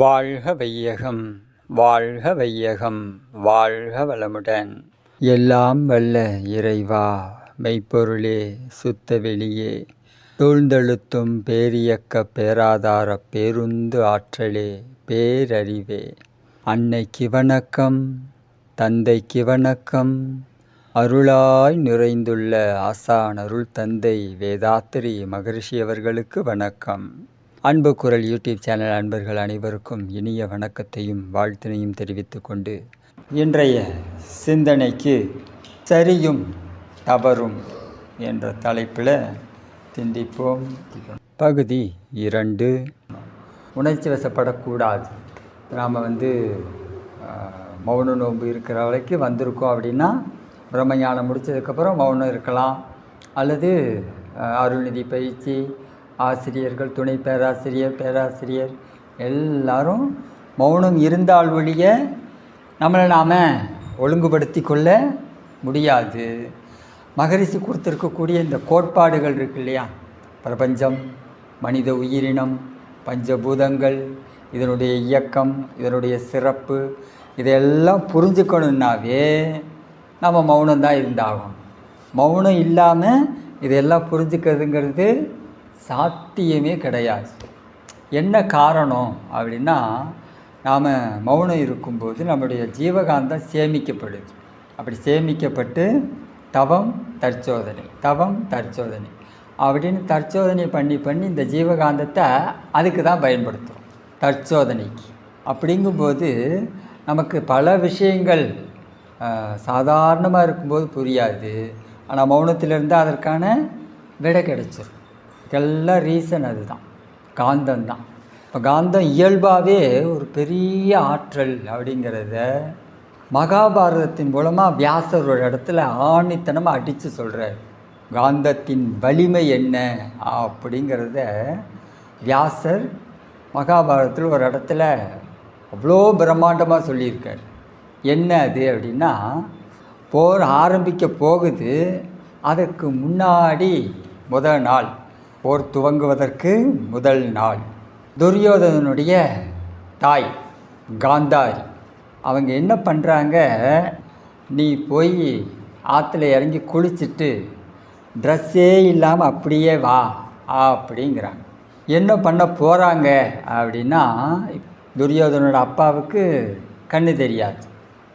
வாழ்க வையகம், வாழ்க வையகம், வாழ்க வளமுடன். எல்லாம் வல்ல இறைவா, மெய்ப்பொருளே, சுத்த வெளியே, சூழ்ந்தெழுத்தும் பேரியக்க பேராதார பேருந்து ஆற்றலே, பேரறிவே, அன்னைக்கு வணக்கம், தந்தைக்கு வணக்கம், அருளாய் நிறைந்துள்ள ஆசான் அருள் தந்தை வேதாத்திரி மகரிஷி அவர்களுக்கு வணக்கம். அன்பு குரல் யூடியூப் சேனல் அன்பர்கள் அனைவருக்கும் இனிய வணக்கத்தையும் வாழ்த்தினையும் தெரிவித்து கொண்டு இன்றைய சிந்தனைக்கு சரியும் தவறும் என்ற தலைப்பில் சிந்திப்போம். பகுதி 2. உணர்ச்சி வசப்படக்கூடாது. நாம் மௌன நோன்பு இருக்கிற வரைக்கும் வந்திருக்கோம் அப்படின்னா பிரம்மஞானம் முடித்ததுக்கப்புறம் மௌனம் இருக்கலாம், அல்லது அருள்நிதி பயிற்சி ஆசிரியர்கள், துணை பேராசிரியர், பேராசிரியர் எல்லாரும் மௌனம் இருந்தால் ஒழிய நம்மளை நாம் ஒழுங்குபடுத்தி கொள்ள முடியாது. மகரிஷி கொடுத்துருக்கக்கூடிய இந்த கோட்பாடுகள் இருக்கு இல்லையா, பிரபஞ்சம், மனித உயிரினம், பஞ்சபூதங்கள், இதனுடைய இயக்கம், இதனுடைய சிறப்பு, இதையெல்லாம் புரிஞ்சுக்கணுன்னாவே நம்ம மௌனம்தான் இருந்தாகும். மௌனம் இல்லாமல் இதையெல்லாம் புரிஞ்சுக்கிறதுங்கிறது சாத்தியமே கிடையாது. என்ன காரணம் அப்படின்னா, நாம் மௌனம் இருக்கும்போது நம்முடைய ஜீவகாந்தம் சேமிக்கப்படுது. அப்படி சேமிக்கப்பட்டு தவம் தற்சோதனை, தவம் தற்சோதனை அப்படின்னு தற்சோதனை பண்ணி பண்ணி இந்த ஜீவகாந்தத்தை அதுக்கு தான் பயன்படுத்துகிறோம், தற்சோதனைக்கு. அப்படிங்கும்போது நமக்கு பல விஷயங்கள் சாதாரணமாக இருக்கும்போது புரியாது. ஆனால் மௌனத்திலிருந்து அதற்கான விடை கிடைச்சிடும். இதெல்லாம் ரீசன் அதுதான், காந்தம்தான். இப்போ காந்தம் இயல்பாகவே ஒரு பெரிய ஆற்றல் அப்படிங்கிறத மகாபாரதத்தின் மூலமாக வியாசர் ஒரு இடத்துல ஆணித்தனமாக அடித்து சொல்கிறார். காந்தத்தின் வலிமை என்ன அப்படிங்கிறத வியாசர் மகாபாரதத்தில் ஒரு இடத்துல அவ்வளோ பிரம்மாண்டமாக சொல்லியிருக்கார். என்ன அது அப்படின்னா, போர் ஆரம்பிக்க போகுது, அதற்கு முன்னாடி முதல் நாள், போர் துவங்குவதற்கு முதல் நாள், துரியோதனனுடைய தாய் காந்தாரி அவங்க என்ன பண்ணுறாங்க, நீ போய் ஆற்றுல இறங்கி குளிச்சுட்டு ட்ரெஸ்ஸே இல்லாமல் அப்படியே வா அப்படிங்கிறாங்க. என்ன பண்ண போகிறாங்க அப்படின்னா, துரியோதனோட அப்பாவுக்கு கண்ணு தெரியாது,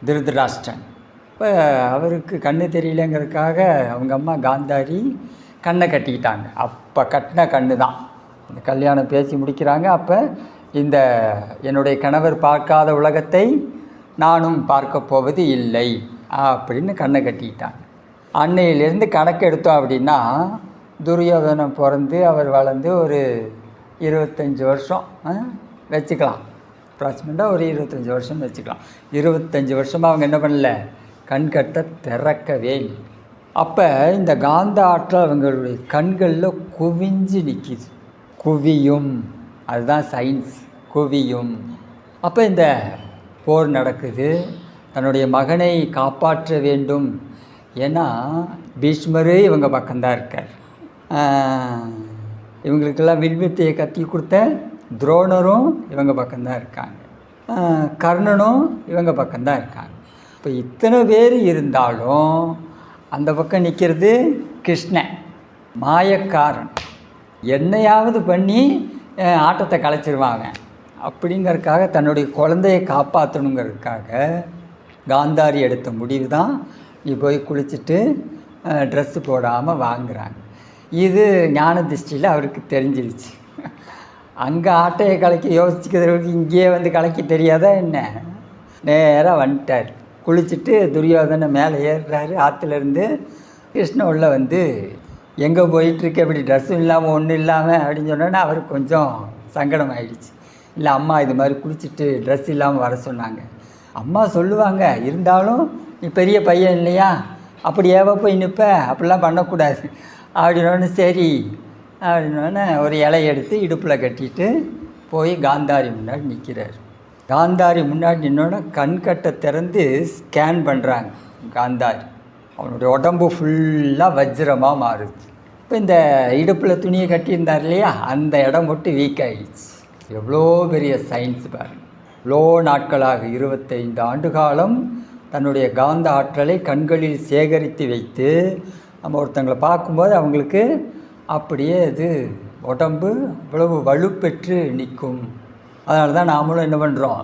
திருதராஷ்டிரன். இப்போ அவருக்கு கண்ணு தெரியலங்கிறதுக்காக அவங்க அம்மா காந்தாரி கண்ணை கட்டிக்கிட்டாங்க. அப்போ கட்டின கண்ணு தான். இந்த கல்யாணம் பேசி முடிக்கிறாங்க. அப்போ இந்த என்னுடைய கணவர் பார்க்காத உலகத்தை நானும் பார்க்க போவது இல்லை அப்படின்னு கண்ணை கட்டிக்கிட்டாங்க. அன்னையிலேருந்து கணக்கு எடுத்தோம் அப்படின்னா, துரியோதனம் பிறந்து அவர் வளர்ந்து ஒரு 25 வருஷம் வச்சுக்கலாம். அப்ராக்சிமேட்டாக ஒரு 25 வருஷம் வச்சுக்கலாம். 25 வருஷமாக அவங்க என்ன பண்ணல, கண்கட்ட திறக்கவே இல்லை. அப்போ இந்த காந்த ஆற்றல் அவங்களுடைய கண்களில் குவிஞ்சு நிற்கிது. குவியும், அதுதான் சயின்ஸ், குவியும். அப்போ இந்த போர் நடக்குது. தன்னுடைய மகனை காப்பாற்ற வேண்டும். ஏன்னா பீஷ்மரே இவங்க பக்கம்தான் இருக்கார். இவங்களுக்கெல்லாம் வில்வித்தையை கற்றி கொடுத்த துரோணரும் இவங்க பக்கம்தான் இருக்காங்க. கர்ணனும் இவங்க பக்கம்தான் இருக்காங்க. இப்போ இத்தனை பேர் இருந்தாலும் அந்த பக்கம் நிற்கிறது கிருஷ்ணன், மாயக்காரன். என்னையாவது பண்ணி ஆட்டத்தை கலைச்சிருவாங்க அப்படிங்கிறதுக்காக, தன்னுடைய குழந்தையை காப்பாற்றணுங்கிறதுக்காக காந்தாரி எடுத்த முடிவு தான் நீ போய் குளிச்சுட்டு ட்ரெஸ்ஸு போடாமல் வாங்குறாங்க. இது ஞான திருஷ்டியில் அவருக்கு தெரிஞ்சிருச்சு. அங்கே ஆட்டையை கலைக்க யோசிச்சுக்கிறவருக்கு இங்கேயே கலைக்க தெரியாதா என்ன? நேராக வந்துட்டார். குளிச்சுட்டு துரியோதனை மேலே ஏறுறாரு ஆற்றுலேருந்து. கிருஷ்ணன் உள்ள எங்கே போயிட்டுருக்கு, அப்படி ட்ரெஸ்ஸும் இல்லாமல் ஒன்றும் இல்லாமல் அப்படின்னு சொன்னோன்னா அவருக்கு கொஞ்சம் சங்கடம் ஆகிடுச்சு. இல்லை, அம்மா இது மாதிரி குளிச்சுட்டு ட்ரெஸ் இல்லாமல் வர சொன்னாங்க. அம்மா சொல்லுவாங்க, இருந்தாலும் நீ பெரிய பையன் இல்லையா, அப்படி ஏவ போய் நிற்ப, அப்படிலாம் பண்ணக்கூடாது அப்படின்னோடனே சரி அப்படின்னோடனே ஒரு இலை எடுத்து இடுப்பில் கட்டிட்டு போய் காந்தாரி முன்னாடி நிற்கிறார். காந்தாரி முன்னாடி நின்னோடனே கண்கட்டை திறந்து ஸ்கேன் பண்ணுறாங்க. காந்தாரி அவனுடைய உடம்பு ஃபுல்லாக வஜ்ரமாக மாறுது. இப்போ இந்த இடுப்பில் துணியை கட்டியிருந்தார் இல்லையா, அந்த இடம் மட்டும் வீக் ஆகிடுச்சு. எவ்வளோ பெரிய சயின்ஸ் பாருங்கள். இவ்வளோ நாட்களாக 25 ஆண்டு காலம் தன்னுடைய காந்த ஆற்றலை கண்களில் சேகரித்து வைத்து நம்ம ஒருத்தங்களை பார்க்கும்போது அவங்களுக்கு அப்படியே இது உடம்பு இவ்வளவு வலுப்பெற்று நிற்கும். அதனால தான் நாமளும் என்ன பண்ணுறோம்,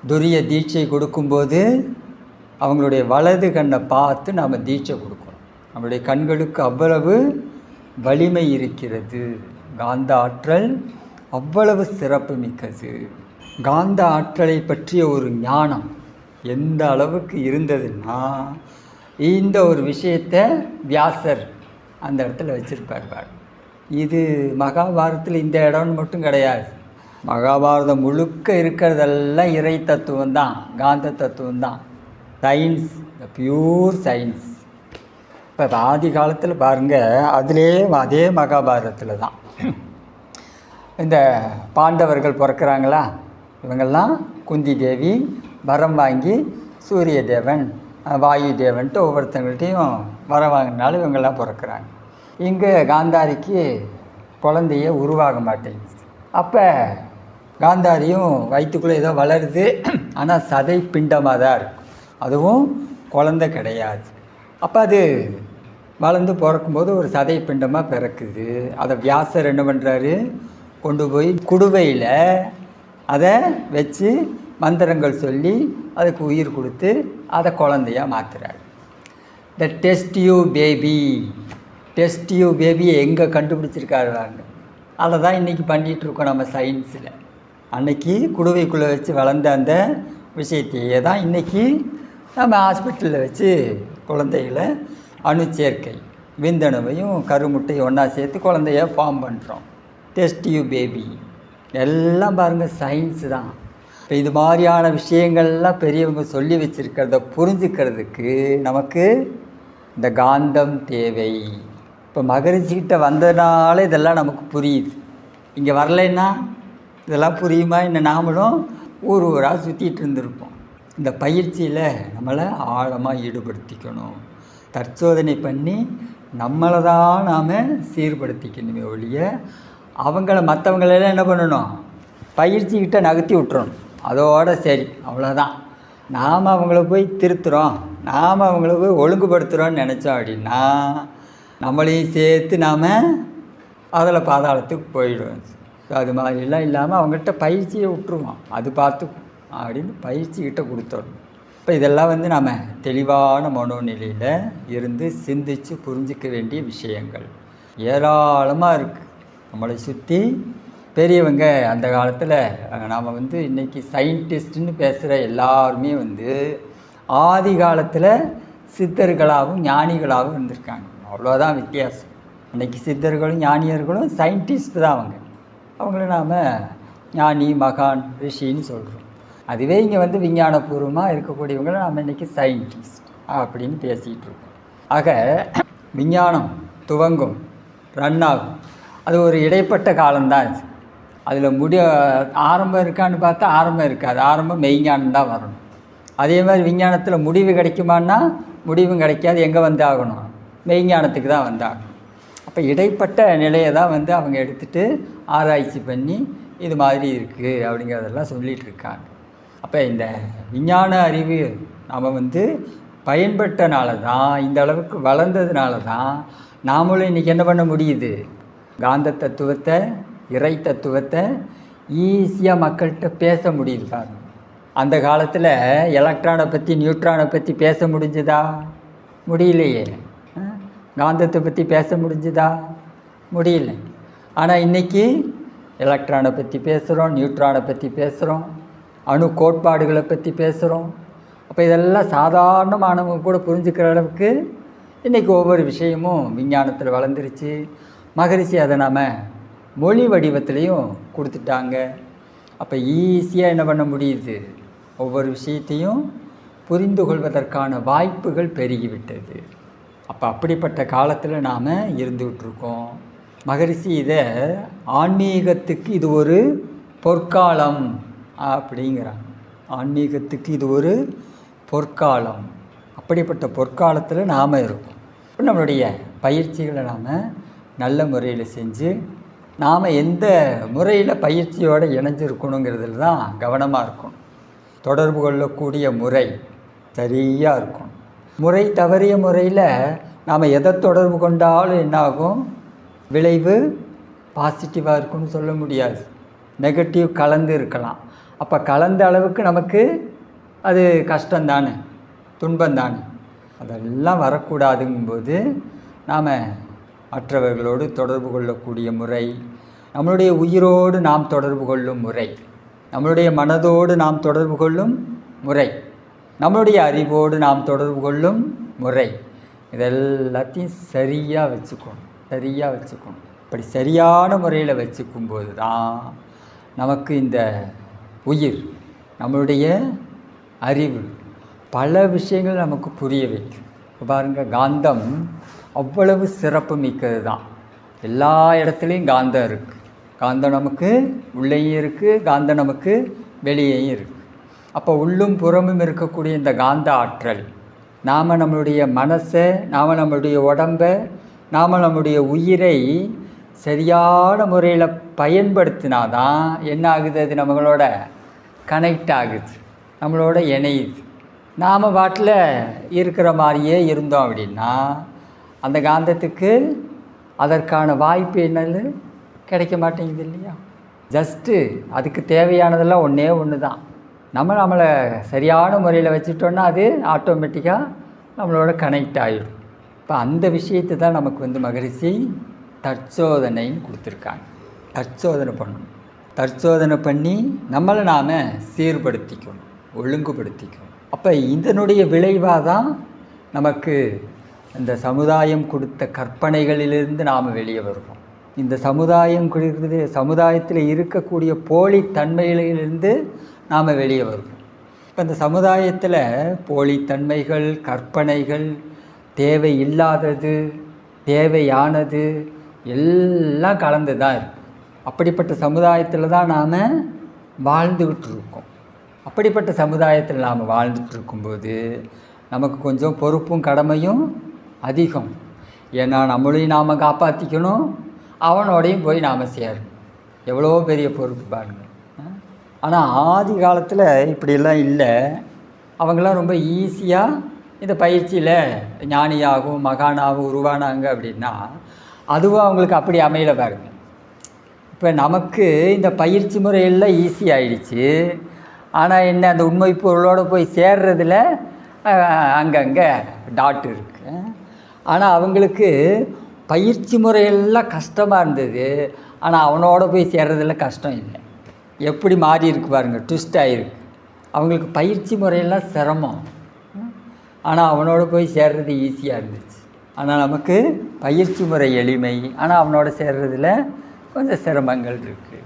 துரிய தீட்சை கொடுக்கும்போது அவங்களுடைய வலது கண்ணை பார்த்து நாம் தீட்சை கொடுக்கணும். நம்மளுடைய கண்களுக்கு அவ்வளவு வலிமை இருக்கிறது. காந்த ஆற்றல் அவ்வளவு சிறப்பு மிக்கது. காந்த ஆற்றலை பற்றிய ஒரு ஞானம் எந்த அளவுக்கு இருந்ததுன்னா, இந்த ஒரு விஷயத்தை வியாசர் அந்த இடத்துல வச்சுருப்பார். இது மகாபாரதத்தில் இந்த இடம்னு மட்டும் கிடையாது. மகாபாரதம் முழுக்க இருக்கிறதெல்லாம் இறை தத்துவம் தான், காந்த தத்துவம் தான், சயின்ஸ், பியூர் சயின்ஸ். இப்போ ஆதி காலத்தில் பாருங்கள், அதே மகாபாரதத்தில் தான் இந்த பாண்டவர்கள் பிறக்கிறாங்களா, இவங்கெல்லாம் குந்தி தேவி வரம் வாங்கி சூரிய தேவன் வாயு தேவன்ட்டு ஒவ்வொருத்தங்கள்ட்டையும் வரம் வாங்கினாலும் இவங்கெல்லாம் பிறக்கிறாங்க. இங்கே காந்தாரிக்கு குழந்தைய உருவாக மாட்டேங்குது. அப்போ காந்தாரியும் வயிற்றுக்குள்ளே ஏதோ வளருது, ஆனால் சதை பிண்டமாக தான் இருக்கும், அதுவும் குழந்தை கிடையாது. அப்போ அது வளர்ந்து பிறக்கும்போது ஒரு சதை பிண்டமாக பிறக்குது. அதை வியாசர் என்ன பண்ணுறாரு, கொண்டு போய் குடுவையில் அதை வச்சு மந்திரங்கள் சொல்லி அதுக்கு உயிர் கொடுத்து அதை குழந்தையாக மாற்றுறாரு. த டெஸ்ட் யூ பேபி, டெஸ்ட் யூ பேபியை எங்கே கண்டுபிடிச்சிருக்காரு வாங்க, அதை தான் இன்றைக்கி பண்ணிகிட்ருக்கோம் நம்ம சயின்ஸில். அன்னைக்கு குடுவைக்குள்ளே வச்சு வளர்ந்த அந்த விஷயத்தையே தான் இன்றைக்கி நம்ம ஹாஸ்பிட்டலில் வச்சு குழந்தைகளை அணுச்சேர்க்கை விந்தணுவையும் கருமுட்டையும் ஒன்றா சேர்த்து குழந்தைய ஃபார்ம் பண்ணுறோம். டெஸ்ட் யூ பேபி எல்லாம் பாருங்கள் சயின்ஸு தான். இப்போ இது மாதிரியான விஷயங்கள்லாம் பெரியவங்க சொல்லி வச்சுருக்கிறத புரிஞ்சுக்கிறதுக்கு நமக்கு இந்த காந்தம் தேவை. இப்போ மகரிஷிக்கிட்ட வந்ததுனால இதெல்லாம் நமக்கு புரியுது. இங்கே வரலைன்னா இதெல்லாம் புரியுமா? இன்னும் நாமளும் ஊர் ஊராக சுற்றிட்டு இருந்திருப்போம். இந்த பயிற்சியில் நம்மளை ஆழமாக ஈடுபடுத்திக்கணும். தற்சோதனை பண்ணி நம்மளை தான் நாம் சீர்படுத்திக்கணுமே ஒழிய மற்றவங்களெல்லாம் என்ன பண்ணணும், பயிற்சிக்கிட்ட நகர்த்தி விட்டுறணும். அதோடு சரி, அவ்வளோதான். நாம் அவங்கள போய் திருத்துகிறோம், நாம் அவங்கள போய் ஒழுங்குபடுத்துகிறோன்னு நினச்சோம் அப்படின்னா நம்மளையும் சேர்த்து நாம் அதில் பாதாளத்துக்கு போயிடுவோம். அது மாதிரிலாம் இல்லாமல் அவங்ககிட்ட பயிற்சியை விட்டுருவோம், அது பார்த்துக்கும் அப்படின்னு பயிற்சிக்கிட்ட கொடுத்துடணும். இப்போ இதெல்லாம் நாம் தெளிவான மனோநிலையில் இருந்து சிந்தித்து புரிஞ்சிக்க வேண்டிய விஷயங்கள் ஏராளமாக இருக்குது. நம்மளை சுற்றி பெரியவங்க அந்த காலத்தில் நாம் இன்றைக்கி சயின்டிஸ்ட்டுன்னு பேசுகிற எல்லாருமே ஆதி காலத்தில் சித்தர்களாகவும் ஞானிகளாகவும் இருந்திருக்காங்க. அவ்வளோதான் வித்தியாசம். இன்றைக்கி சித்தர்களும் ஞானியர்களும் சயின்டிஸ்ட் தான். அவங்கள நாம் ஞானி மகான் ரிஷின்னு சொல்கிறோம். அதுவே இங்கே விஞ்ஞானபூர்வமாக இருக்கக்கூடியவங்களை நாம் இன்றைக்கி சயின்டிஸ்ட் அப்படின்னு பேசிகிட்டு இருக்கோம். ஆக விஞ்ஞானம் துவங்கும், ரன் ஆகும். அது ஒரு இடைப்பட்ட காலம்தான். அது அதில் ஆரம்பம் இருக்கான்னு பார்த்தா ஆரம்பம் இருக்காது. ஆரம்பம் மெய்ஞானம் தான் வரணும். அதே மாதிரி விஞ்ஞானத்தில் முடிவு கிடைக்குமான்னா முடிவும் கிடைக்காது. எங்கே ஆகணும், மெய்ஞானத்துக்கு தான் வந்தாகணும். அப்போ இடைப்பட்ட நிலையை தான் அவங்க எடுத்துகிட்டு ஆராய்ச்சி பண்ணி இது மாதிரி இருக்குது அப்படிங்கிறதெல்லாம் சொல்லிகிட்டு இருக்காங்க. அப்போ இந்த விஞ்ஞான அறிவு நாம் பயன்பட்டனால தான், இந்த அளவுக்கு வளர்ந்ததுனால தான் நாமளும் இன்றைக்கி என்ன பண்ண முடியுது, காந்த தத்துவத்தை இறை தத்துவத்தை ஈஸியாக மக்கள்கிட்ட பேச முடியுது. பாருங்க, அந்த காலத்தில் எலக்ட்ரானை பற்றி நியூட்ரானை பற்றி பேச முடிஞ்சுதா? முடியலையே. காந்தத்தை பற்றி பேச முடிஞ்சுதா? முடியல. ஆனால் இன்றைக்கி எலக்ட்ரானை பற்றி பேசுகிறோம், நியூட்ரானை பற்றி பேசுகிறோம், அணு கோட்பாடுகளை பற்றி பேசுகிறோம். அப்போ இதெல்லாம் சாதாரணமானவங்க கூட புரிஞ்சுக்கிற அளவுக்கு இன்றைக்கி ஒவ்வொரு விஷயமும் விஞ்ஞானத்தில் வளர்ந்துருச்சு. மகரிஷி அதை நாம் மொழி வடிவத்திலையும் கொடுத்துட்டாங்க. அப்போ ஈஸியாக என்ன பண்ண முடியுது, ஒவ்வொரு விஷயத்தையும் புரிந்து கொள்வதற்கான வாய்ப்புகள் பெருகிவிட்டது. அப்போ அப்படிப்பட்ட காலத்தில் நாம் இருந்துகிட்ருக்கோம். மகரிஷி இதை ஆன்மீகத்துக்கு இது ஒரு பொற்காலம் அப்படிங்கிறாங்க. ஆன்மீகத்துக்கு இது ஒரு பொற்காலம். அப்படிப்பட்ட பொற்காலத்தில் நாம் இருக்கோம். இப்போ நம்மளுடைய பயிற்சிகளை நாம் நல்ல முறையில் செஞ்சு நாம் எந்த முறையில் பயிற்சியோடு இணைஞ்சிருக்கணுங்கிறதுல தான் கவனமாக இருக்கணும். தொடர்பு கொள்ளக்கூடிய முறை சரியாக இருக்கணும். முறை தவறிய முறையில் நாம் எதை தொடர்பு கொண்டாலும் என்னாகும், விளைவு பாசிட்டிவாக இருக்குன்னு சொல்ல முடியாது, நெகட்டிவ் கலந்து இருக்கலாம். அப்போ கலந்த அளவுக்கு நமக்கு அது கஷ்டந்தானே, துன்பந்தானே. அதெல்லாம் வரக்கூடாதுங்கும்போது நாம் மற்றவர்களோடு தொடர்பு கொள்ளக்கூடிய முறை, நம்மளுடைய உயிரோடு நாம் தொடர்பு கொள்ளும் முறை, நம்மளுடைய மனதோடு நாம் தொடர்பு கொள்ளும் முறை, நம்மளுடைய அறிவோடு நாம் தொடர்பு கொள்ளும் முறை, இதெல்லாத்தையும் சரியாக வச்சுக்கணும். இப்படி சரியான முறையில் வச்சுக்கும்போது தான் நமக்கு இந்த உயிர், நம்மளுடைய அறிவு பல விஷயங்கள் நமக்கு புரிய வைக்கும். பாருங்கள், காந்தம் அவ்வளவு சிறப்பு மிக்கது தான். எல்லா இடத்துலையும் காந்தம் இருக்குது. காந்தம் நமக்கு உள்ளேயும் இருக்குது, காந்தம் நமக்கு வெளியேயும் இருக்குது. அப்போ உள்ளும் புறமும் இருக்கக்கூடிய இந்த காந்த ஆற்றல் நாம் நம்மளுடைய மனசை, நாம் நம்மளுடைய உடம்பை, நாம் நம்முடைய உயிரை சரியான முறையில் பயன்படுத்தினாதான் என்ன ஆகுது, அது நம்மளோட கனெக்ட் ஆகுது, நம்மளோட இணையுது. நாம் பாட்டில் இருக்கிற மாதிரியே இருந்தோம் அப்படின்னா அந்த காந்தத்துக்கு அதற்கான வாய்ப்பு என்னது கிடைக்க மாட்டேங்குது இல்லையா. ஜஸ்ட்டு அதுக்கு தேவையானதெல்லாம் ஒன்று தான். நம்மளை சரியான முறையில் வச்சுட்டோன்னா அது ஆட்டோமேட்டிக்காக நம்மளோட கனெக்ட் ஆகிடும். இப்போ அந்த விஷயத்தை தான் நமக்கு மகரிஷி தற்சோதனைன்னு கொடுத்துருக்காங்க. தற்சோதனை பண்ணணும். தற்சோதனை பண்ணி நம்மளை நாம் சீர்படுத்திக்கணும், ஒழுங்குபடுத்திக்கணும். அப்போ இதனுடைய விளைவாக தான் நமக்கு இந்த சமுதாயம் கொடுத்த கற்பனைகளிலிருந்து நாம் வெளியே வருவோம். இந்த சமுதாயத்தில் இருக்கக்கூடிய போலித்தன்மைகளிலிருந்து நாம் வெளியே வருவோம். இப்போ இந்த சமுதாயத்தில் போலித்தன்மைகள், கற்பனைகள், தேவையில்லாதது, தேவையானது எல்லாம் கலந்து தான் இருக்குது. அப்படிப்பட்ட சமுதாயத்தில் தான் நாம் வாழ்ந்துக்கிட்டு இருக்கோம். அப்படிப்பட்ட சமுதாயத்தில் நாம் வாழ்ந்துட்டு இருக்கும்போது நமக்கு கொஞ்சம் பொறுப்பும் கடமையும் அதிகம். ஏன்னா நம்மளையும் நாம் காப்பாற்றிக்கணும், அவனோடையும் போய் நாம் சேரணும். எவ்வளோ பெரிய பொறுப்பு பாருங்கள். ஆனால் ஆதி காலத்தில் இப்படியெல்லாம் இல்லை. அவங்களாம் ரொம்ப ஈஸியாக இந்த பயிற்சியில் ஞானியாகவும் மகானாகவும் உருவானாங்க அப்படின்னா அதுவும் அவங்களுக்கு அப்படி அமையல பாருங்க. இப்போ நமக்கு இந்த பயிற்சி முறையெல்லாம் ஈஸி ஆயிடுச்சு. ஆனால் என்ன, அந்த உண்மை பொருளோடு போய் சேர்றதில் அங்கங்கே டாட் இருக்குது. ஆனால் அவங்களுக்கு பயிற்சி முறையெல்லாம் கஷ்டமாக இருந்தது. ஆனால் அவனோட போய் சேர்றதில் கஷ்டம் இல்லை. எப்படி மாறி இருக்கு பாருங்கள், ட்விஸ்ட் ஆகிருக்கு. அவங்களுக்கு பயிற்சி முறையெல்லாம் சிரமம், ஆனால் அவனோட போய் சேர்றது ஈஸியாக இருந்துச்சு. ஆனால் நமக்கு பயிற்சி முறை எளிமை, ஆனால் அவனோட சேர்றதில் கொஞ்சம் சிரமங்கள் இருக்குது.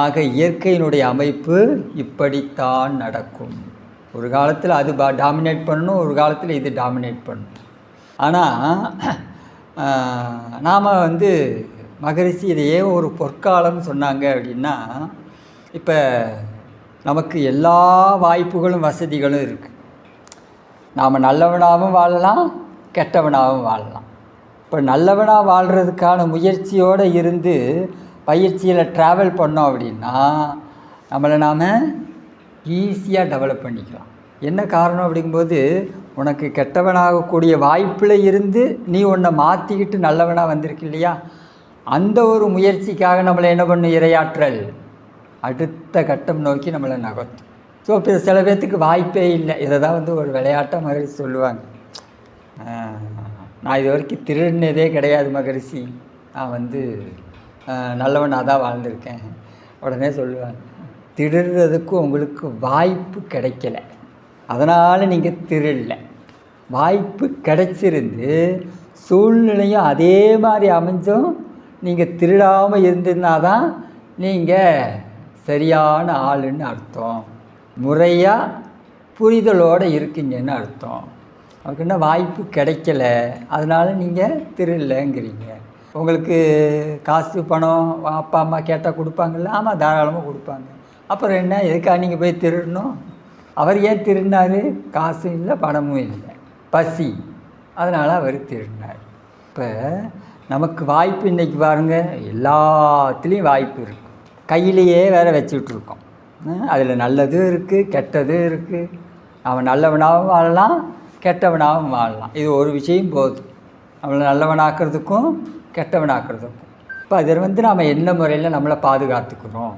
ஆக இயற்கையினுடைய அமைப்பு இப்படித்தான் நடக்கும். ஒரு காலத்தில் அது டாமினேட் பண்ணணும், ஒரு காலத்தில் இது டாமினேட் பண்ணணும். ஆனால் நாம் மகரிஷி இதையே ஒரு பொற்காலம் சொன்னாங்க அப்படின்னா, இப்போ நமக்கு எல்லா வாய்ப்புகளும் வசதிகளும் இருக்குது. நாம் நல்லவனாகவும் வாழலாம், கெட்டவனாகவும் வாழலாம். இப்போ நல்லவனாக வாழ்கிறதுக்கான முயற்சியோடு இருந்து பயிற்சியில் ட்ராவல் பண்ணோம் அப்படின்னா நம்மளை நாம் ஈஸியாக டெவலப் பண்ணிக்கலாம். என்ன காரணம் அப்படிங்கும்போது, உனக்கு கெட்டவனாகக்கூடிய வாய்ப்பில் இருந்து நீ உன்னை மாற்றிக்கிட்டு நல்லவனாக வந்திருக்கு இல்லையா, அந்த ஒரு முயற்சிக்காக நம்மளை என்ன பண்ணும், இரையாற்றல் அடுத்த கட்டம் நோக்கி நம்மளை நகர்த்தும். ஸோ இப்போ சில பேர்த்துக்கு வாய்ப்பே இல்லை. இதை தான் ஒரு விளையாட்டாக மகரிஷி சொல்லுவாங்க. நான் இது வரைக்கும் திருடினதே கிடையாது மகரிஷி, நான் நல்லவனாக தான் வாழ்ந்திருக்கேன். உடனே சொல்லுவாங்க, திருடுறதுக்கு உங்களுக்கு வாய்ப்பு கிடைக்கல, அதனால் நீங்கள் திருடல. வாய்ப்பு கிடைச்சிருந்து சூழ்நிலையும் அதே மாதிரி அமைஞ்சும் நீங்கள் திருடாமல் இருந்ததுனா தான் நீங்கள் சரியான ஆளுன்னு அர்த்தம், முறையாக புரிதலோடு இருக்கீங்கன்னு அர்த்தம். அவருக்கு என்ன வாய்ப்பு கிடைக்கல, அதனால் நீங்கள் திருடலைங்கிறீங்க. உங்களுக்கு காசு பணம் அப்பா அம்மா கேட்டால் கொடுப்பாங்கல்ல, ஆமாம் தாராளமாக கொடுப்பாங்க. அப்புறம் என்ன, எதுக்காக நீங்கள் போய் திருடணும்? அவர் ஏன் திருடினார்? காசும் இல்லை, பணமும் இல்லை, பசி, அதனால் அவர் திருடினார். இப்போ நமக்கு வாய்ப்பு இன்றைக்கி பாருங்கள், எல்லாத்துலேயும் வாய்ப்பு இருக்குது. கையிலையே வேறு வச்சுக்கிட்டுருக்கோம். அதில் நல்லதும் இருக்குது, கெட்டதும் இருக்குது. அவன் நல்லவனாகவும் வாழலாம், கெட்டவனாகவும் வாழலாம். இது ஒரு விஷயம் போதும், நம்மளை நல்லவனாக்குறதுக்கும் கெட்டவனாக்குறதுக்கும். இப்போ அதில் நாம் என்ன முறையில் நம்மளை பாதுகாத்துக்கிறோம்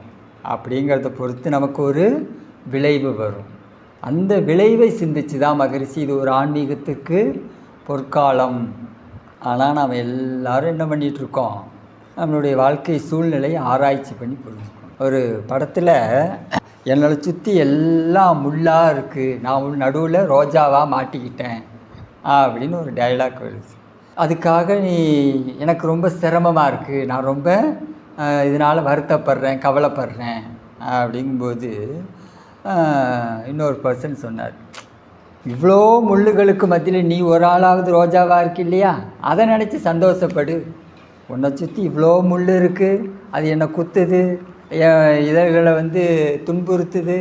அப்படிங்கிறத பொறுத்து நமக்கு ஒரு விளைவு வரும். அந்த விளைவை சிந்திச்சு தான் மகரிஷி இது ஒரு ஆன்மீகத்துக்கு பொற்காலம். ஆனால் நாம் எல்லோரும் என்ன பண்ணிகிட்ருக்கோம், நம்மளுடைய வாழ்க்கை சூழ்நிலையை ஆராய்ச்சி பண்ணி புரிஞ்சுக்கணும். ஒரு படத்தில் என்னை சுற்றி எல்லாம் முள்ளாக இருக்குது, நான் நடுவில் ரோஜாவாக மாட்டிக்கிட்டேன் அப்படின்னு ஒரு டைலாக் வருது. அதுக்காக நீ எனக்கு ரொம்ப சிரமமாக இருக்குது, நான் ரொம்ப இதனால் வருத்தப்படுறேன், கவலைப்படுறேன் அப்படிங்கும்போது இன்னொரு பர்சன் சொன்னார், இவ்வளோ முள்ளுகளுக்கு மத்தியில் நீ ஒரு ஆளாவது ரோஜாவாக இருக்கு இல்லையா, அதை நினச்சி சந்தோஷப்படு. உன்னை சுற்றி இவ்வளோ முள் இருக்குது, அது என்னை குத்துது, இதழ்களை துன்புறுத்துது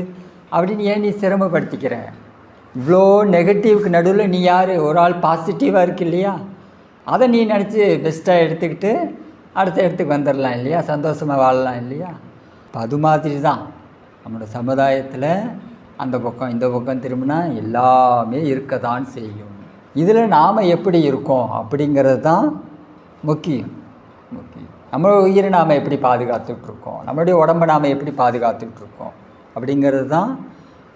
அப்படின்னு ஏன் நீ சிரமப்படுத்திக்கிற? இவ்வளோ நெகட்டிவ்க்கு நடுவில் நீ யார், ஒரு ஆள் பாசிட்டிவாக இருக்கு இல்லையா, அதை நீ நினச்சி பெஸ்ட்டாக எடுத்துக்கிட்டு அடுத்த இடத்துக்கு வந்துடலாம் இல்லையா, சந்தோஷமாக வாழலாம் இல்லையா. இப்போ அது மாதிரி தான் நம்மளோட சமுதாயத்தில் அந்த பக்கம் இந்த பக்கம் திரும்பினா எல்லாமே இருக்க தான் செய்யும். இதில் நாம் எப்படி இருக்கோம் அப்படிங்கிறது தான் முக்கியம். நம்மளோட உயிரை நாம் எப்படி பாதுகாத்துட்ருக்கோம், நம்மளுடைய உடம்பை நாம் எப்படி பாதுகாத்துட்ருக்கோம் அப்படிங்கிறது தான்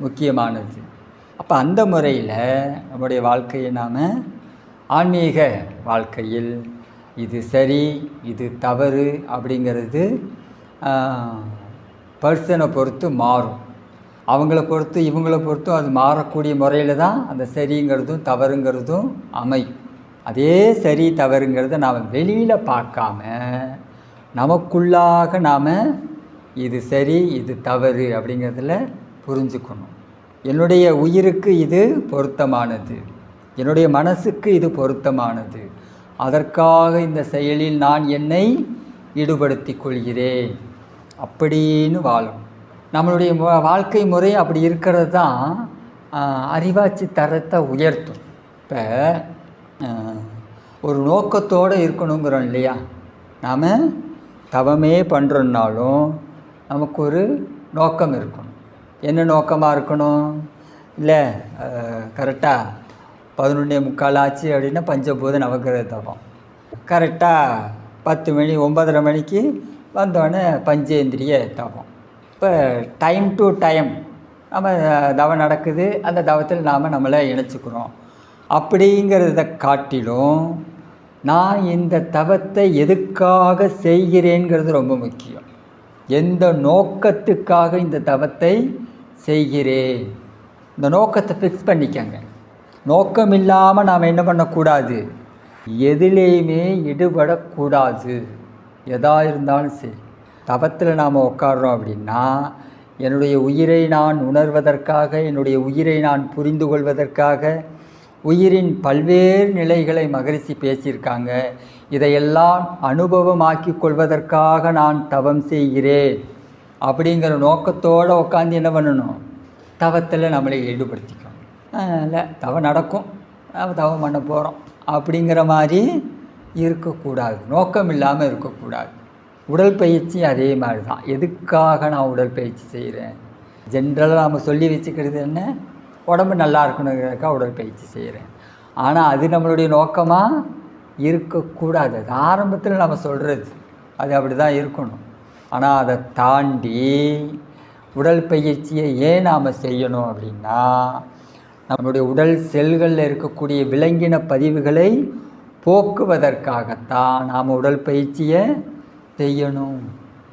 முக்கியமானது. அப்போ அந்த முறையில் நம்முடைய வாழ்க்கையை நாம் ஆன்மீக வாழ்க்கையில் இது சரி இது தவறு அப்படிங்கிறது பர்சனை பொறுத்து மாறும். அவங்கள பொறுத்து இவங்கள பொறுத்தும் அது மாறக்கூடிய முறையில் தான் அந்த சரிங்கிறதும் தவறுங்கிறதும் அமையும். அதே சரி தவறுங்கிறத நாம் வெளியில் பார்க்காம நமக்குள்ளாக நாம் இது சரி இது தவறு அப்படிங்கிறதுல புரிஞ்சுக்கணும். என்னுடைய உயிருக்கு இது பொருத்தமானது, என்னுடைய மனசுக்கு இது பொருத்தமானது, அதற்காக இந்த செயலில் நான் என்னை ஈடுபடுத்தி கொள்கிறேன் அப்படின்னு வாழும். நம்மளுடைய வாழ்க்கை முறை அப்படி இருக்கிறது தான் அறிவாட்சி தரத்தை உயர்த்தும். இப்போ ஒரு நோக்கத்தோடு இருக்கணுங்கிறோம் இல்லையா, நாம் தவமே பண்ணுறோன்னாலும் நமக்கு ஒரு நோக்கம் இருக்கணும். என்ன நோக்கமாக இருக்கணும்? இல்லை கரெக்டாக 11:45 ஆச்சு அப்படின்னா பஞ்சபூத நவக்கிரக தவம், கரெக்டாக 10 மணி 9:30 மணிக்கு வந்தோடனே பஞ்சேந்திரிய தவம். இப்போ டைம் டு டைம் நம்ம தவம் நடக்குது, அந்த தவத்தில் நாம் நம்மளை இணைச்சிக்கிறோம். அப்படிங்கிறத காட்டிலும் நான் இந்த தவத்தை எதுக்காக செய்கிறேங்கிறது ரொம்ப முக்கியம். எந்த நோக்கத்துக்காக இந்த தவத்தை செய்கிறேன், இந்த நோக்கத்தை ஃபிக்ஸ் பண்ணிக்கங்க. நோக்கம் இல்லாமல் நாம் என்ன பண்ணக்கூடாது, எதிலேயுமே ஈடுபடக்கூடாது. எதாக இருந்தாலும் சரி, தவத்தில் நாம் உட்காடுறோம் அப்படின்னா என்னுடைய உயிரை நான் உணர்வதற்காக, என்னுடைய உயிரை நான் புரிந்து கொள்வதற்காக, உயிரின் பல்வேறு நிலைகளை மகரிஷி பேசியிருக்காங்க, இதையெல்லாம் அனுபவமாக்கி கொள்வதற்காக நான் தவம் செய்கிறேன் அப்படிங்கிற நோக்கத்தோடு உட்காந்து என்ன பண்ணணும், தவத்தில் நம்மளை ஈடுபடுத்திக்கணும். இல்லை தவம் நடக்கும், நம்ம தவம் பண்ண போகிறோம் அப்படிங்கிற மாதிரி இருக்கக்கூடாது, நோக்கம் இல்லாமல் இருக்கக்கூடாது. உடற்பயிற்சி அதே மாதிரி தான். எதுக்காக நான் உடற்பயிற்சி செய்கிறேன்? ஜென்ரலாக நம்ம சொல்லி வச்சுக்கிறது என்ன, உடம்பு நல்லா இருக்கணுங்கிறதுக்காக உடற்பயிற்சி செய்கிறேன். ஆனால் அது நம்மளுடைய நோக்கமாக இருக்கக்கூடாது. அது ஆரம்பத்தில் நம்ம சொல்கிறது அது அப்படி தான் இருக்கணும். ஆனால் அதை தாண்டி உடற்பயிற்சியை ஏன் நாம் செய்யணும் அப்படின்னா, நம்முடைய உடல் செல்களில் இருக்கக்கூடிய விலங்கின பதிவுகளை போக்குவதற்காகத்தான் நாம் உடற்பயிற்சியை செய்யணும்.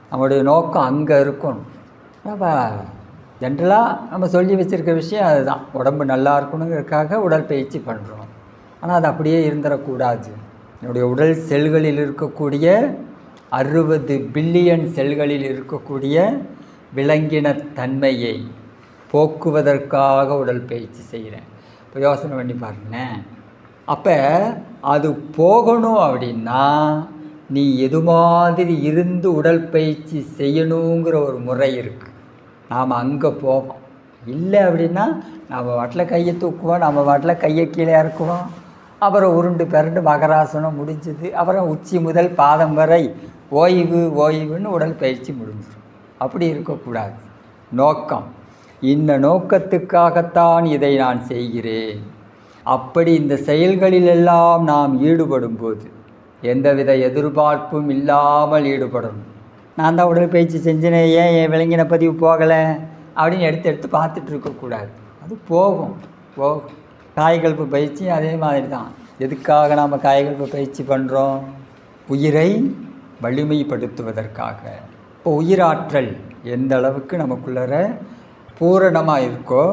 நம்முடைய நோக்கம் அங்கே இருக்கணும். நம்ம ஜென்ரலாக நம்ம சொல்லி வச்சுருக்க விஷயம் அதுதான், உடம்பு நல்லா இருக்கணுங்கிறதுக்காக உடற்பயிற்சி பண்ணுறோம். ஆனால் அது அப்படியே இருந்துடக்கூடாது. என்னுடைய உடல் செல்களில் இருக்கக்கூடிய 60 பில்லியன் செல்களில் இருக்கக்கூடிய விலங்கின தன்மையை போக்குவதற்காக உடற்பயிற்சி செய்கிறேன். இப்போ யோசனை பண்ணி பாருங்களேன். அப்போ அது போகணும் அப்படின்னா நீ எது மாதிரி இருந்து உடற்பயிற்சி செய்யணுங்கிற ஒரு முறை இருக்குது. நாம் அங்கே போவோம். இல்லை அப்படின்னா நம்ம வாட்டில் கையை தூக்குவோம், நம்ம வாட்டில் கையை கீழே இறக்குவோம், அப்புறம் உருண்டு பிறண்டு மகராசனம் முடிஞ்சுது. அப்புறம் உச்சி முதல் பாதம் வரை ஓய்வு ஓய்வுன்னு உடல் பயிற்சி முடிஞ்சிடும். அப்படி இருக்கக்கூடாது. நோக்கம், இந்த நோக்கத்துக்காகத்தான் இதை நான் செய்கிறேன். அப்படி இந்த செயல்களிலெல்லாம் நாம் ஈடுபடும் போது எந்தவித எதிர்பார்ப்பும் இல்லாமல் ஈடுபடணும். நான் தான் உடற்பயிற்சி செஞ்சேனே, ஏன் என் விலங்கின பதிவு போகலை அப்படின்னு எடுத்து பார்த்துட்டு இருக்கக்கூடாது. அது போகும். காயகல்ப பயிற்சி அதே மாதிரி தான். எதுக்காக நாம் காயகல்ப பயிற்சி பண்ணுறோம்? உயிரை வலிமைப்படுத்துவதற்காக. இப்போ உயிராற்றல் எந்த அளவுக்கு நமக்குள்ளே பூரணமாக இருக்கோ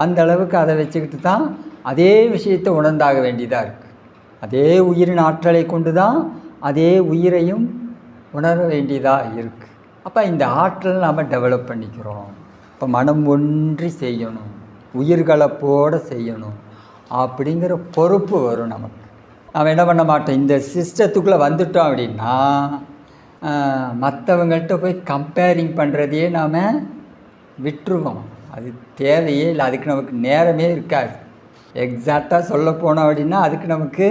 அந்த அளவுக்கு அதை வச்சுக்கிட்டு தான் அதே விஷயத்தை உணர்ந்தாக வேண்டியதாக இருக்குது. அதே உயிரின் ஆற்றலை கொண்டு தான் அதே உயிரையும் உணர வேண்டியதாக இருக்குது. அப்போ இந்த ஆற்றலை நாம் டெவலப் பண்ணிக்கிறோம். இப்போ மனம் ஒன்றி செய்யணும், உயிர்களப்போடு செய்யணும் அப்படிங்கிற பொறுப்பு வரும் நமக்கு. நாம் என்ன பண்ண மாட்டோம், இந்த சிஸ்டத்துக்குள்ளே வந்துட்டோம் அப்படின்னா மற்றவங்கள்ட்ட போய் கம்பேரிங் பண்ணுறதையே நாம் விட்டுருவோம். அது தேவையே இல்லை. அதுக்கு நமக்கு நேரமே இருக்காது. எக்ஸாக்டாக சொல்ல போனோம் அப்படின்னா அதுக்கு நமக்கு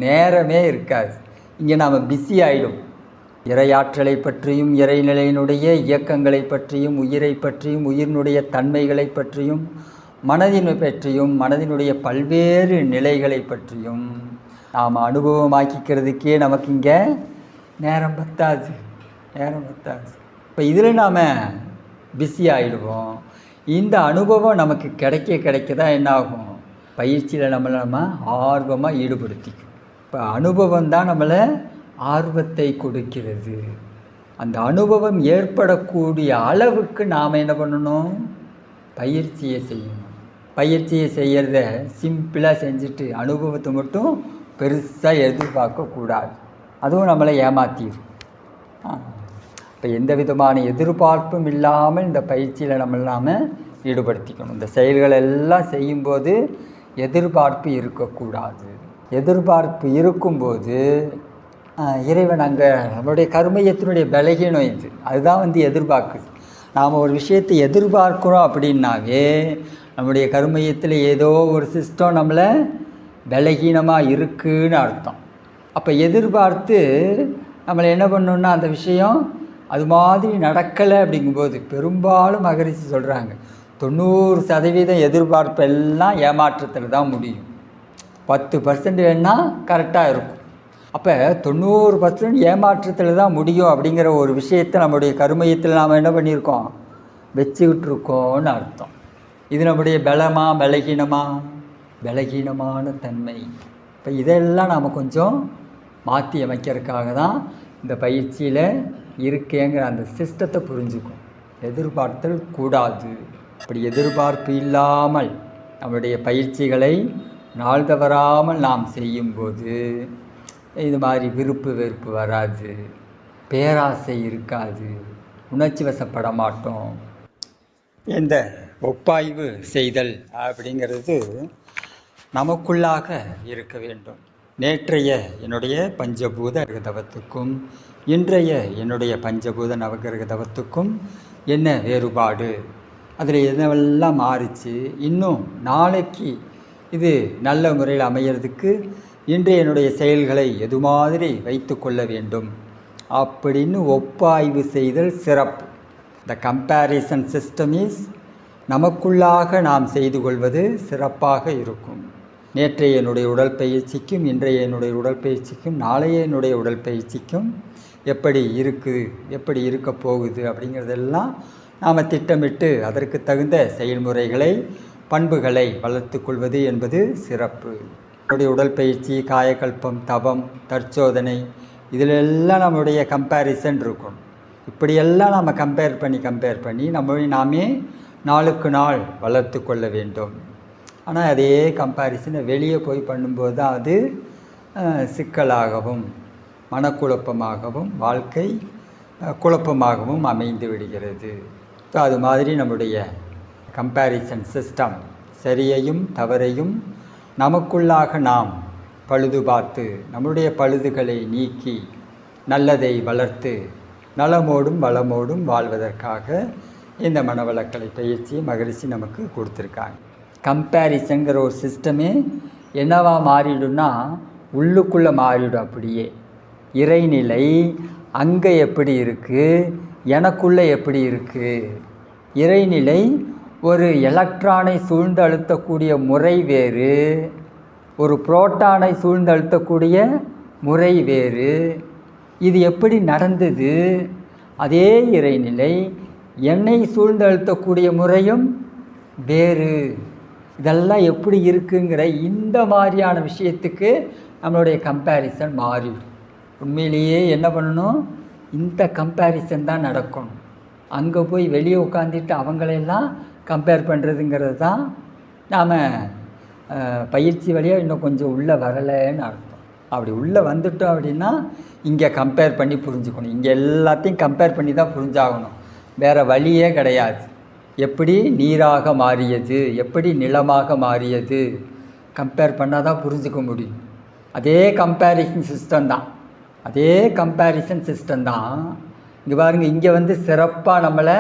நேரமே இருக்காது. இங்கே நாம் பிஸி ஆகிடும். இறையாற்றலை பற்றியும் இறைநிலையினுடைய இயக்கங்களை பற்றியும் உயிரை பற்றியும் உயிரினுடைய தன்மைகளை பற்றியும் மனதினை பற்றியும் மனதினுடைய பல்வேறு நிலைகளை பற்றியும் நாம் அனுபவமாக்கிக்கிறதுக்கே நமக்கு இங்கே நேரம் பத்தாது. இப்போ இதில் நாம் பிஸி ஆகிடுவோம். இந்த அனுபவம் நமக்கு கிடைக்க தான் என்ன ஆகும், பயிற்சியில் நம்ம ஆர்வமாக ஈடுபடுத்திக்கும். இப்போ அனுபவம் தான் நம்மளை ஆர்வத்தை கொடுக்கிறது. அந்த அனுபவம் ஏற்படக்கூடிய அளவுக்கு நாம் என்ன பண்ணணும், பயிற்சியை செய்யணும். பயிற்சியை செய்கிறத சிம்பிளாக செஞ்சுட்டு அனுபவத்தை மட்டும் பெருசாக எதிர்பார்க்கக்கூடாது. அதுவும் நம்மளை ஏமாற்றிடும். இப்போ எந்த விதமான எதிர்பார்ப்பும் இல்லாமல் இந்த பயிற்சியில் நம்ம ஈடுபடுத்திக்கணும். இந்த செயல்கள் எல்லாம் செய்யும்போது எதிர்பார்ப்பு இருக்கக்கூடாது. எதிர்பார்ப்பு இருக்கும்போது இறைவன் அங்கே நம்மளுடைய கர்மயத்தினுடைய பலகீனம் இது. அதுதான் எதிர்பார்க்குது. நாம் ஒரு விஷயத்தை எதிர்பார்க்குறோம் அப்படின்னாவே நம்முடைய கர்மயத்தில் ஏதோ ஒரு சிஸ்டம் நம்மளை பலகீனமாக இருக்குன்னு அர்த்தம். அப்போ எதிர்பார்த்து நம்மளை என்ன பண்ணணுன்னா அந்த விஷயம் அது மாதிரி நடக்கலை அப்படிங்கும்போது பெரும்பாலும் மகரிஷி சொல்கிறாங்க 90% எதிர்பார்ப்பெல்லாம் ஏமாற்றத்தில் தான் முடியும். 10% வேணால் கரெக்டாக இருக்கும். அப்போ 90% ஏமாற்றத்தில் தான் முடியும் அப்படிங்கிற ஒரு விஷயத்தை நம்முடைய கருமையத்தில் நாம் என்ன பண்ணியிருக்கோம், வச்சுக்கிட்டு இருக்கோம்னு அர்த்தம். இது நம்முடைய பலகீனமான தன்மை. இப்போ இதெல்லாம் நாம் கொஞ்சம் மாற்றி அமைக்கிறதுக்காக தான் இந்த பயிற்சியில் இருக்கேங்கிற அந்த சிஸ்டத்தை புரிஞ்சுக்கும். எதிர்பார்த்தல் கூடாது. அப்படி எதிர்பார்ப்பு இல்லாமல் நம்முடைய பயிற்சிகளை நாள் தவறாமல் நாம் செய்யும்போது இது மாதிரி விருப்பு வெறுப்பு வராது, பேராசை இருக்காது, உணர்ச்சி வசப்பட மாட்டோம். இந்த ஒப்பாய்வு செய்தல் அப்படிங்கிறது நமக்குள்ளாக இருக்க வேண்டும். நேற்றைய என்னுடைய பஞ்சபூத தவத்துக்கும் இன்றைய என்னுடைய பஞ்சபூத நவகிரக தவத்துக்கும் என்ன வேறுபாடு, அதில் எதெல்லாம் மாறிச்சு, இன்னும் நாளைக்கு இது நல்ல முறையில் அமையிறதுக்கு இன்றைய என்னுடைய செயல்களை எது மாதிரி வைத்து கொள்ள வேண்டும் அப்படின்னு ஒப்பாய்வு செய்தல் சிறப்பு. த கம்பேரிசன் சிஸ்டம் இஸ் நமக்குள்ளாக நாம் செய்து கொள்வது சிறப்பாக இருக்கும். நேற்றைய என்னுடைய உடற்பயிற்சிக்கும் இன்றைய என்னுடைய உடற்பயிற்சிக்கும் நாளைய என்னுடைய உடற்பயிற்சிக்கும் எப்படி இருக்குது, எப்படி இருக்க போகுது அப்படிங்கிறதெல்லாம் நாம் திட்டமிட்டு அதற்கு தகுந்த செயல்முறைகளை பண்புகளை வளர்த்து கொள்வது என்பது சிறப்பு. நம்முடைய உடற்பயிற்சி, காயகல்பம், தவம், தற்சோதனை இதிலெல்லாம் நம்முடைய கம்பேரிசன் இருக்கும். இப்படியெல்லாம் நம்ம கம்பேர் பண்ணி நாமே நாளுக்கு நாள் வளர்த்து கொள்ள வேண்டும். ஆனால் அதே கம்பேரிசனை வெளியே போய் பண்ணும்போது தான் அது சிக்கலாகவும் மனக்குழப்பமாகவும் வாழ்க்கை குழப்பமாகவும் அமைந்து விடுகிறது. ஸோ அது மாதிரி நம்முடைய கம்பேரிசன் சிஸ்டம் சரியையும் தவறையும் நமக்குள்ளாக நாம் பழுது பார்த்து நம்முடைய பழுதுகளை நீக்கி நல்லதை வளர்த்து நலமோடும் வளமோடும் வாழ்வதற்காக இந்த மனவளக்கலை பயிற்சியை மகரிஷி நமக்கு கொடுத்துருக்காங்க. கம்பேரிசன்கிற ஒரு சிஸ்டமே என்னவா மாறிடும்னா உள்ளுக்குள்ளே மாறிடும். அப்படியே இறைநிலை அங்கே எப்படி இருக்குது, எனக்குள்ளே எப்படி இருக்குது. இறைநிலை ஒரு எலக்ட்ரானை சூழ்ந்து அழுத்தக்கூடிய முறை வேறு, ஒரு புரோட்டானை சூழ்ந்து அழுத்தக்கூடிய முறை வேறு. இது எப்படி நடந்தது? அதே இறைநிலை என்னை சூழ்ந்து அழுத்தக்கூடிய முறையும் வேறு. இதெல்லாம் எப்படி இருக்குங்கிற இந்த மாதிரியான விஷயத்துக்கு நம்மளுடைய கம்பேரிசன் மாறிடும். உண்மையிலேயே என்ன பண்ணணும், இந்த கம்பேரிசன் தான் நடக்கணும். அங்கே போய் வெளியே உட்காந்துட்டு அவங்களையெல்லாம் கம்பேர் பண்ணுறதுங்கிறது தான் நாம் பயிற்சி வழியாக இன்னும் கொஞ்சம் உள்ளே வரலைன்னு அர்த்தம். அப்படி உள்ளே வந்துட்டோம் அப்படின்னா இங்கே கம்பேர் பண்ணி புரிஞ்சுக்கணும். இங்கே எல்லாத்தையும் கம்பேர் பண்ணி தான் புரிஞ்சாகணும், வேறு வழியே கிடையாது. எப்படி நீராக மாறியது, எப்படி நிலமாக மாறியது, கம்பேர் பண்ணால் தான் புரிஞ்சுக்க முடியும். அதே கம்பேரிசன் சிஸ்டம் தான் இங்கே பாருங்கள். இங்கே வந்து சிறப்பாக நம்மளை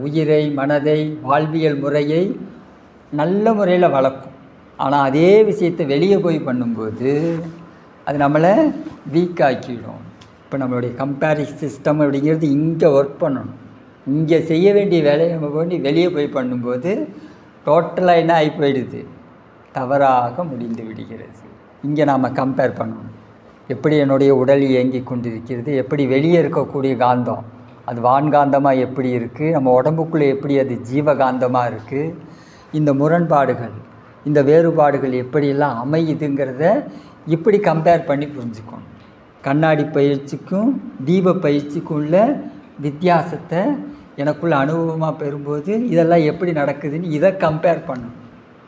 உயிரை, மனதை, வாழ்வியல் முறையை நல்ல முறையில் வளர்க்கும். ஆனால் அதே விஷயத்தை வெளியே போய் பண்ணும்போது அது நம்மளை வீக்காக்கிடும். இப்போ நம்மளுடைய கம்பேரிசன் சிஸ்டம் அப்படிங்கிறது இங்கே ஒர்க் பண்ணணும். இங்கே செய்ய வேண்டிய வேலையை நம்ம பண்ணி வெளியே போய் பண்ணும்போது டோட்டலாக என்ன ஆகி போயிடுது, தவறாக முடிந்து விடுகிறது. இங்கே நாம் கம்பேர் பண்ணணும். எப்படி என்னுடைய உடல் இயங்கி கொண்டிருக்கிறது, எப்படி வெளியே இருக்கக்கூடிய காந்தம் அது வான்காந்தமாக எப்படி இருக்குது, நம்ம உடம்புக்குள்ளே எப்படி அது ஜீவகாந்தமாக இருக்குது, இந்த முரண்பாடுகள், இந்த வேறுபாடுகள் எப்படியெல்லாம் அமையுதுங்கிறத இப்படி கம்பேர் பண்ணி புரிஞ்சுக்கணும். கண்ணாடி பயிற்சிக்கும் தீப பயிற்சிக்கும் உள்ள வித்தியாசத்தை எனக்குள்ள அனுபவமாக பெறும்போது இதெல்லாம் எப்படி நடக்குதுன்னு இதை கம்பேர் பண்ணணும்.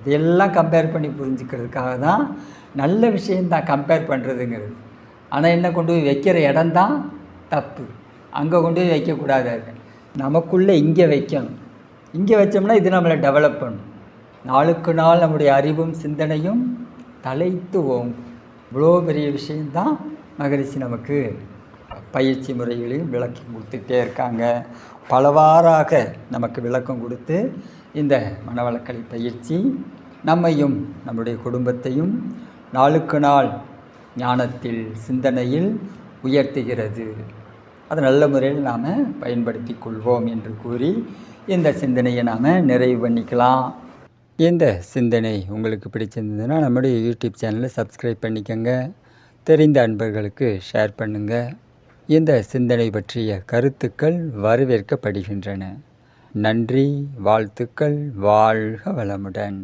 இதெல்லாம் கம்பேர் பண்ணி புரிஞ்சுக்கிறதுக்காக தான் நல்ல விஷயந்தான் கம்பேர் பண்ணுறதுங்கிறது. ஆனால் என்ன கொண்டு போய் வைக்கிற இடம்தான் தப்பு. அங்கே கொண்டு போய் வைக்கக்கூடாது. அது நமக்குள்ளே இங்கே வைக்கணும். இங்கே வச்சோம்னா இது நம்மளை டெவலப் பண்ணும். நாளுக்கு நாள் நம்முடைய அறிவும் சிந்தனையும் தலைத்து ஓங்கும். இவ்வளோ பெரிய விஷயந்தான் மகரிஷி நமக்கு பயிற்சி முறைகளையும் விளக்கி கொடுத்துட்டே இருக்காங்க. பலவாறாக நமக்கு விளக்கம் கொடுத்து இந்த மனவளக்கலை பயிற்சி நம்மையும் நம்முடைய குடும்பத்தையும் நாளுக்கு நாள் ஞானத்தில், சிந்தனையில் உயர்த்துகிறது. அதை நல்ல முறையில் நாம் பயன்படுத்தி கொள்வோம் என்று கூறி இந்த சிந்தனையை நாம் நிறைவு பண்ணிக்கலாம். இந்த சிந்தனை உங்களுக்கு பிடிச்சிருந்ததுன்னா நம்முடைய யூடியூப் சேனலை சப்ஸ்கிரைப் பண்ணிக்கோங்க. தெரிந்த அன்பர்களுக்கு ஷேர் பண்ணுங்கள். இந்த சிந்தனை பற்றிய கருத்துக்கள் வரவேற்கப்படுகின்றன. நன்றி, வாழ்த்துக்கள், வாழ்க வளமுடன்.